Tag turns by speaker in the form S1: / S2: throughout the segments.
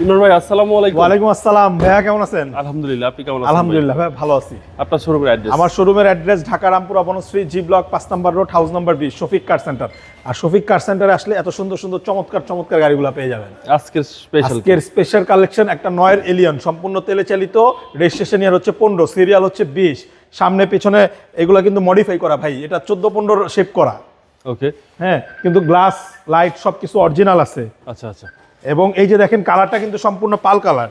S1: ইমরান ভাই আসসালামু আলাইকুম।
S2: ওয়ালাইকুম আসসালাম ভাইয়া, কেমন আছেন?
S1: আলহামদুলিল্লাহ, আপনি কেমন আছেন?
S2: আলহামদুলিল্লাহ ভাই, ভালো আছি।
S1: আপনার শোরুমের অ্যাড্রেস?
S2: আমার শোরুমের address Dhaka Rampura Banasree G block 5 নম্বর road, house number 20, Shafiq car centre. আর শফিক কার সেন্টারে আসলে এত সুন্দর সুন্দর চমৎকার গাড়িগুলো পেয়ে যাবেন। আজকের স্পেশাল কালেকশন একটা নয়ের এলিয়ন, সম্পূর্ণ তেলে চালিত, রেজিস্ট্রেশন ইয়ার হচ্ছে 15, সিরিয়াল হচ্ছে 20, সামনে পেছনে এগুলো কিন্তু মডিফাই করা ভাই, এটা 14-15 শেপ করা।
S1: ওকে,
S2: হ্যাঁ, কিন্তু গ্লাস লাইট সবকিছু অরিজিনাল আছে।
S1: আচ্ছা আচ্ছা।
S2: এবং এই যে দেখেন কালারটা কিন্তু সম্পূর্ণ পাল কালার।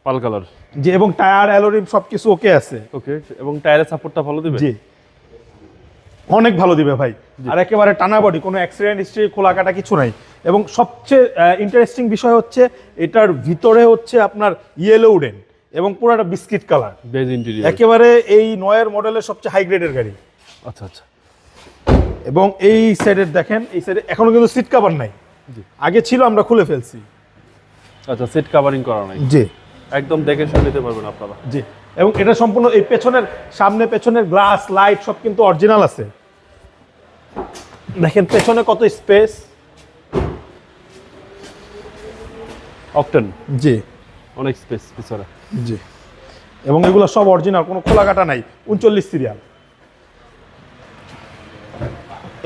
S1: পাল কালার
S2: জি, এবং টায়ার অ্যালোরিম সবকিছু ওকে আছে।
S1: ওকে, এবং টায়ারের সাপোর্টটা ভালো দিবে?
S2: জি, অনেক ভালো দিবে ভাই। আর একেবারে টানা বডি, কোনো অ্যাক্সিডেন্ট হিস্ট্রি খোলা কাটা কিছু নাই। এবং সবচেয়ে ইন্টারেস্টিং বিষয় হচ্ছে এটার ভিতরে হচ্ছে আপনার ইয়েলো উডেন এবং পুরোটা বিস্কিট কালার,
S1: বেজ ইন্টেরিয়র,
S2: একেবারে এই নয়ের মডেলের সবচেয়ে হাই গ্রেডের গাড়ি।
S1: আচ্ছা আচ্ছা।
S2: এবং এই সাইডের দেখেন, এই সাইডে এখনো কিন্তু সিট কভার নাই, আগে ছিল, আমরা খুলে ফেলছি।
S1: আচ্ছা, সিট কভারিং করা নাই?
S2: জি,
S1: একদম দেখে শুনে নিতে পারবেন আপনারা।
S2: জি, এবং এটা সম্পূর্ণ এই সামনে পেছনের গ্লাস লাইট সব কিন্তু অরিজিনাল আছে। দেখেন পেছনে কত স্পেস।
S1: অকটেন,
S2: জি
S1: অনেক স্পেস পিছনে।
S2: জি, এবং এগুলো সব অরিজিনাল, কোনো খোলা কাটা নাই, 39 সিরিয়াল।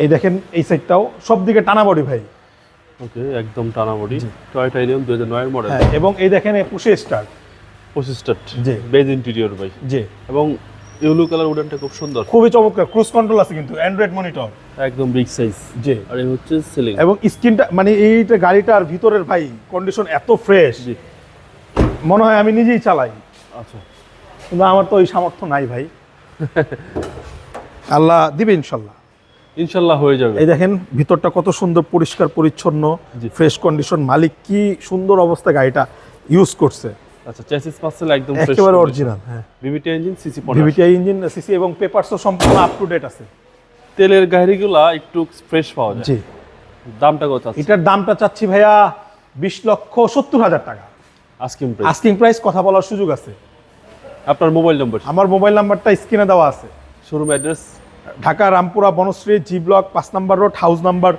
S2: এই দেখেন এই সাইডটাও সব দিকে টানা বডি ভাই।
S1: ওকে, একদম টানা বডি, টয়োটা এলিয়ন 2009 এর মডেল।
S2: হ্যাঁ, এবং এই দেখেন এই পুশে স্টার্ট,
S1: 25 স্টার্ট,
S2: জি,
S1: বেজ ইন্টেরিয়র ভাই।
S2: জি,
S1: এবং ইয়েলো কালার উডেনটা খুব সুন্দর,
S2: খুবই চমৎকার। ক্রুজ কন্ট্রোল আছে কিন্তু, অ্যান্ড্রয়েড মনিটর,
S1: একদম বিগ সাইজ।
S2: জি,
S1: আর এই হচ্ছে সিলিং।
S2: এবং স্ক্রিনটা মানে এইটা গাড়িটার ভিতরের ভাই কন্ডিশন এত ফ্রেশ,
S1: জি,
S2: মনে হয় আমি নিজেই চালাই।
S1: আচ্ছা,
S2: কিন্তু আমার তো ওই সামর্থ্য নাই ভাই। আল্লাহ দিবে ইনশাল্লাহ।
S1: ইনশাল্লাহ হয়ে যাবে।
S2: এই দেখেন ভিতরটা কত সুন্দর, পরিষ্কার পরিচ্ছন্ন, ফ্রেশ কন্ডিশন। মালিক কি সুন্দর অবস্থা গাড়িটা ইউজ করছে।
S1: আচ্ছা, চ্যাসিস পার্সেল একদম ফ্রেশ,
S2: একেবারে অরিজিনাল। হ্যাঁ,
S1: VVT engine, CC 15,
S2: VVT engine, CC এবং পেপারসও সম্পূর্ণ আপ টু ডেট আছে।
S1: তেলের গাড়িগুলা একটু ফ্রেশ পাওয়া যায়।
S2: জি,
S1: দামটা কত আছে?
S2: এটার দামটা চাচ্ছি ভাইয়া 20,70,000 টাকা
S1: আস্কিং প্রাইস।
S2: আস্কিং প্রাইস, কথা বলার সুযোগ আছে।
S1: আপনার মোবাইল নম্বর?
S2: আমার মোবাইল নাম্বারটা স্ক্রিনে দেওয়া আছে।
S1: Showroom address?
S2: Dhaka Rampura Banasree G block 5 নম্বর রোড, হাউস নাম্বার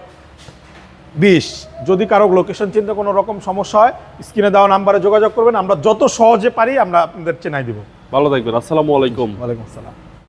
S2: 20। যদি কারো লোকেশন চিনতে কোনো রকম সমস্যা হয়, স্ক্রিনে দেওয়া নাম্বারে যোগাযোগ করবেন, আমরা যত সহজে পারি আমরা আপনাদের চেনাই দিব।
S1: ভালো থাকবেন, আসসালামু আলাইকুম।
S2: ওয়ালাইকুম আসসালাম।